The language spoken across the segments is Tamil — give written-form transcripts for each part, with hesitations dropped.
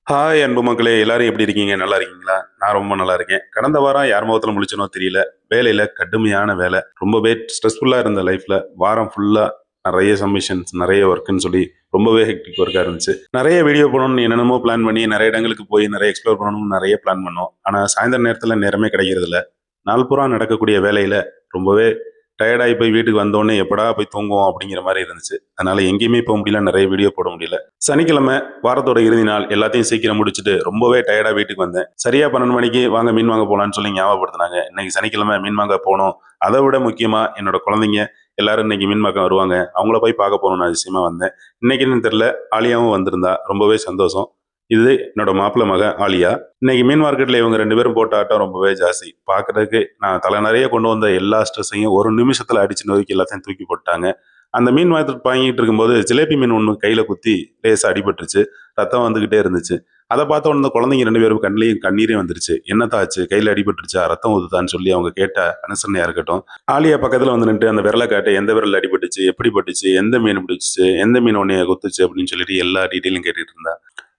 ஹாய் அன்பு மக்களே, எல்லாரும் எப்படி இருக்கீங்க? நல்லா இருக்கீங்களா? நான் ரொம்ப நல்லா இருக்கேன். கடந்த வாரம் யார் முகத்துல முழிச்சனோ தெரியல. வேலையில கடுமையான வேலை. ரொம்பவே ஸ்ட்ரெஸ்ஃபுல்லா இருந்த லைஃப்ல வாரம் ஃபுல்லா நெறைய சப்மிஷன்ஸ், நெறைய ஒர்க்குன்னு சொல்லி ரொம்பவே ஹெக்டிக் ஒர்க்கா இருந்துச்சு. நெறைய வீடியோ போடணும்னு என்னென்னமோ பிளான் பண்ணி, நெறைய இடங்களுக்கு போய் நெறைய எக்ஸ்ப்ளோர் பண்ணணும்னு நெறைய பிளான் பண்ணோம். ஆனா சாயந்தர நேரத்துல நேரமே கிடைக்கிறதில்ல. நாள் பூரா நடக்கக்கூடிய வேலையில ரொம்பவே டயர்டாகி போய் வீட்டுக்கு வந்தோடனே எப்படா போய் தூங்குவோம் அப்படிங்கிற மாதிரி இருந்துச்சு. அதனால எங்கேயுமே போக முடியல, நிறைய வீடியோ போட முடியல. சனிக்கிழமை வாரத்தோட இறுதி நாள் எல்லாத்தையும் சீக்கிரம் முடிச்சுட்டு ரொம்பவே டயர்டா வீட்டுக்கு வந்தேன். சரியா 12 மணிக்கு வாங்க மீன் வாங்க போலான்னு சொல்லி ஞாபகப்படுத்தினாங்க. இன்னைக்கு சனிக்கிழமை மீன் வாங்க போனோம். அதை விட முக்கியமா என்னோட குழந்தைங்க எல்லாரும் இன்னைக்கு மீன் வாங்க வருவாங்க. அவங்கள போய் பார்க்க போகணும்னு அதிசயமா வந்தேன். இன்னைக்குன்னு தெரியல, ஆலியாவும் வந்திருந்தா. ரொம்பவே சந்தோஷம். இது என்னோட மாப்பிள்ளை மக ஆலியா. இன்னைக்கு மீன் மார்க்கெட்ல இவங்க 2 பேரும் போட்ட ஆட்டம் ரொம்பவே ஜாஸ்தி. பார்க்கறதுக்கு நான் தலை நிறைய கொண்டு வந்த எல்லா ஸ்ட்ரெஸ்ஸையும் ஒரு நிமிஷத்துல அடிச்சு நொறுக்கி எல்லாத்தையும் தூக்கி போட்டாங்க. அந்த மீன் மார்க்கெட் வாங்கிட்டு இருக்கும்போது ஜிலேபி மீன் ஒன்று கையில குத்தி லேசா அடிபட்டுருச்சு. ரத்தம் வந்துகிட்டே இருந்துச்சு. அதை பார்த்த உடனே குழந்தைங்க 2 பேரும் கண்ணிலையும் கண்ணீரே வந்துருச்சு. என்னத்தா ஆச்சு? கையில அடிபட்டுருச்சா? ரத்தம் ஊதுதான்னு சொல்லி அவங்க கேட்ட அனுசரணையா இருக்கட்டும். ஆலியா பக்கத்துல வந்து நின்று அந்த விரலை காட்ட எந்த விரல் அடிபட்டுச்சு, எப்படி பட்டுச்சு, எந்த மீன் பிடிச்சிச்சு, எந்த மீன் உன்னைய குத்துச்சு அப்படின்னு சொல்லிட்டு எல்லா டீட்டெயிலும் கேட்டுட்டு இருந்தா.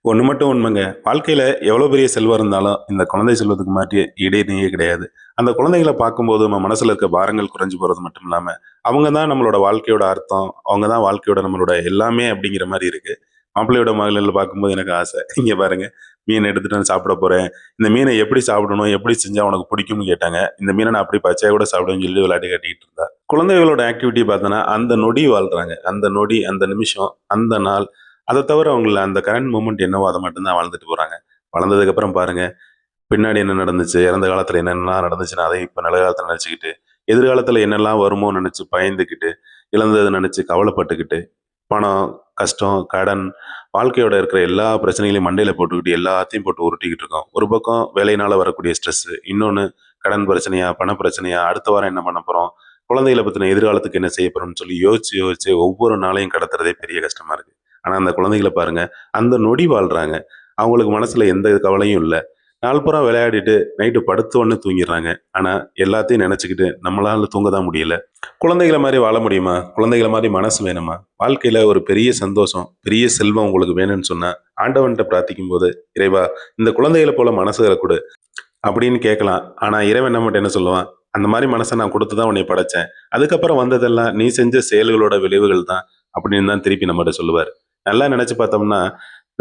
ஒன்று மட்டும் உண்மைங்க. வாழ்க்கையில் எவ்வளோ பெரிய செல்வம் இருந்தாலும் இந்த குழந்தை செல்வத்துக்கு மாற்றி ஈடே இணையே கிடையாது. அந்த குழந்தைகளை பார்க்கும்போது நம்ம மனசில் இருக்க பாரங்கள் குறைஞ்சு போகிறது மட்டும் இல்லாமல் அவங்க தான் நம்மளோட வாழ்க்கையோட அர்த்தம், அவங்க தான் வாழ்க்கையோட நம்மளோட எல்லாமே அப்படிங்கிற மாதிரி இருக்குது. மாப்பிள்ளையோட மகளில் பார்க்கும்போது எனக்கு ஆசை. இங்கே பாருங்க, மீன் எடுத்துட்டு வந்து சாப்பிட போகிறேன். இந்த மீனை எப்படி சாப்பிடணும், எப்படி செஞ்சால் உனக்கு பிடிக்கும்னு கேட்டாங்க. இந்த மீனை நான் அப்படி பச்சையாக கூட சாப்பிடுவேன்னு சொல்லி விளையாட்டு கட்டிக்கிட்டு இருந்தா. குழந்தைகளோட ஆக்டிவிட்டி பார்த்தோன்னா அந்த நொடி வாழ்கிறாங்க. அந்த நொடி, அந்த நிமிஷம், அந்த நாள், அதை தவிர அவங்கள அந்த கரண்ட் மூமெண்ட் என்னவோ அதை மட்டும்தான் வாழ்ந்துட்டு போறாங்க. வளர்ந்ததுக்கப்புறம் பாருங்க, பின்னாடி என்ன நடந்துச்சு, இறந்த காலத்துல என்னென்னலாம் நடந்துச்சுன்னு அதையும் இப்போ நிலகாலத்தில் நினச்சிக்கிட்டு, எதிர்காலத்தில் என்னெல்லாம் வருமோ நினச்சி பயந்துக்கிட்டு, இழந்ததை நினச்சி கவலைப்பட்டுக்கிட்டு, பணம், கஷ்டம், கடன், வாழ்க்கையோட இருக்கிற எல்லா பிரச்சனைகளையும் மண்டையில் போட்டுக்கிட்டு எல்லாத்தையும் போட்டு உருட்டிக்கிட்டு இருக்கோம். ஒரு பக்கம் வேலையினால வரக்கூடிய ஸ்ட்ரெஸ், இன்னொன்று கடன் பிரச்சனையா, பண பிரச்சனையா, அடுத்த வாரம் என்ன பண்ண போகிறோம், குழந்தைகளை பற்றின எதிர்காலத்துக்கு என்ன செய்ய போகிறோம்னு சொல்லி யோசிச்சு யோசிச்சு ஒவ்வொரு நாளையும் கடத்துறதே பெரிய கஷ்டமா இருக்கு. ஆனா அந்த குழந்தைகள பாருங்க, அந்த நொடி வாழ்றாங்க. அவங்களுக்கு மனசுல எந்த கவலையும் இல்ல. நாள் பூரா விளையாடிட்டு நைட்டு படுத்த உடனே தூங்கிடுறாங்க. ஆனா எல்லாத்தையும் நினைச்சுக்கிட்டு நம்மளால தூங்க தான் முடியல. குழந்தைகள மாரி வாழ முடியுமா? குழந்தைகள மாரி மனசு வேணுமா? வாழ்க்கையில ஒரு பெரிய சந்தோஷம், பெரிய செல்வம் உங்களுக்கு வேணும்னு சொன்னா, ஆண்டவன்ட்ட பிரார்த்திக்கும்போது, "இறைவா, இந்த குழந்தைகள போல மனசுகள குடு" அப்படின்னு கேட்கலாம். ஆனா இறைவன் நம்மட்ட என்ன சொல்லுவான்? "அந்த மாரி மனச நான் குடுத்து தான் உன்னைய படைச்சேன். அதுக்கப்புறம் வந்ததெல்லாம் நீ செஞ்ச செயல்களோட விளைவுகள் தான்" அப்படின்னு தான் திருப்பி நம்மட்ட சொல்லுவாரு. நல்லா நினைச்சு பார்த்தோம்னா,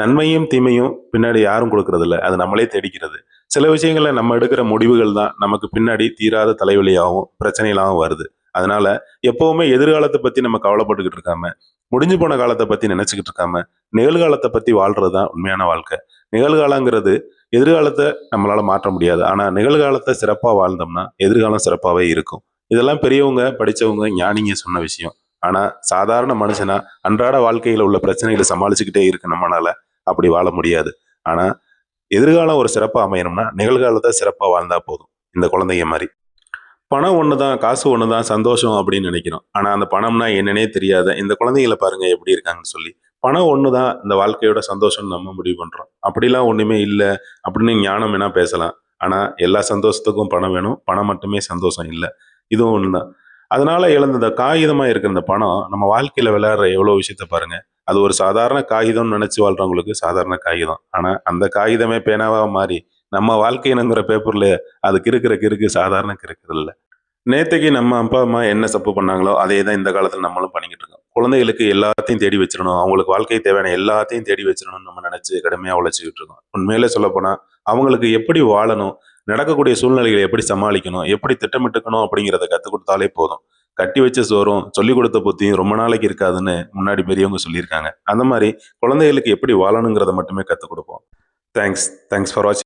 நன்மையும் தீமையும் பின்னாடி யாரும் கொடுக்கறதில்ல. அது நம்மளே தேடிக்கிறது. சில விஷயங்கள்ல நம்ம எடுக்கிற முடிவுகள் தான் நமக்கு பின்னாடி தீராத தலைவலியாவும், பிரச்சனைகளாவும் வருது. அதனால எப்பவுமே எதிர்காலத்த பத்தி நம்ம கவலைப்பட்டுக்கிட்டு இருக்காம, முடிஞ்சு போன காலத்த பத்தி நினைச்சுக்கிட்டு இருக்காம, நிகழ்காலத்த பத்தி வாழ்றது தான் உண்மையான வாழ்க்கை. நிகழ்காலங்கிறது எதிர்காலத்த நம்மளால மாற்ற முடியாது. ஆனா நிகழ்காலத்த சிறப்பா வாழ்ந்தோம்னா, எதிர்காலம் சிறப்பாவே இருக்கும். இதெல்லாம் பெரியவங்க, படிச்சவங்க, ஞானிங்க சொன்ன விஷயம். ஆனா சாதாரண மனுஷனா அன்றாட வாழ்க்கையில உள்ள பிரச்சனைகளை சமாளிச்சுக்கிட்டே இருக்கு நம்மனால அப்படி வாழ முடியாது. ஆனா எதிர்காலம் ஒரு சிறப்பா அமையணும்னா நிகழ்காலத்தை சிறப்பா வாழ்ந்தா போதும். இந்த குழந்தைங்க மாதிரி பணம் ஒண்ணுதான், காசு ஒண்ணுதான், சந்தோஷம் அப்படின்னு நினைக்கிறோம். ஆனா அந்த பணம்னா என்னன்னே தெரியாத இந்த குழந்தைகளை பாருங்க எப்படி இருக்காங்கன்னு சொல்லி. பணம் ஒண்ணுதான் இந்த வாழ்க்கையோட சந்தோஷம் நம்ம முடிவு பண்றோம். அப்படிலாம் ஒண்ணுமே இல்லை அப்படின்னு ஞானம் வேணா பேசலாம். ஆனா எல்லா சந்தோஷத்துக்கும் பணம் வேணும். பணம் மட்டுமே சந்தோஷம் இல்லை. இதுவும் ஒண்ணுதான். அதனால இழந்த இந்த காகிதமா இருக்கிற இந்த பணம் நம்ம வாழ்க்கையில விளையாடுற எவ்வளவு விஷயத்த பாருங்க. அது ஒரு சாதாரண காகிதம்னு நினைச்சு வாழ்றவங்களுக்கு சாதாரண காகிதம். ஆனா அந்த காகிதமே பேனாவா மாறி நம்ம வாழ்க்கைங்கிற பேப்பர்ல அது கிறுக்குற கிறுக்கு சாதாரண கிறுக்குறது இல்ல. நேத்தைக்கு நம்ம அப்பா அம்மா என்ன தப்பு பண்ணாங்களோ அதே தான் இந்த காலத்துல நம்மளும் பண்ணிக்கிட்டு இருக்கோம். குழந்தைகளுக்கு எல்லாத்தையும் தேடி வச்சிடணும், அவங்களுக்கு வாழ்க்கை தேவையான எல்லாத்தையும் தேடி வச்சிடணும்னு நம்ம நினைச்சு கடுமையா உழைச்சிக்கிட்டு இருக்கோம். உண்மையிலே சொல்லப்போனா அவங்களுக்கு எப்படி வாழணும், நடக்கக்கூடிய சூழ்நிலைகளை எப்படி சமாளிக்கணும், எப்படி திட்டமிட்டுக்கணும் அப்படிங்கிறத கற்றுக் கொடுத்தாலே போதும். கட்டி வச்ச சோறும் சொல்லிக் கொடுத்த புத்தியும் ரொம்ப நாளைக்கு இருக்காதுன்னு முன்னாடி பெரியவங்க சொல்லியிருக்காங்க. அந்த மாதிரி குழந்தைகளுக்கு எப்படி வாழணுங்கிறத மட்டுமே கற்றுக் கொடுப்போம். தேங்க்ஸ். தேங்க்ஸ் ஃபார் வாட்சிங்.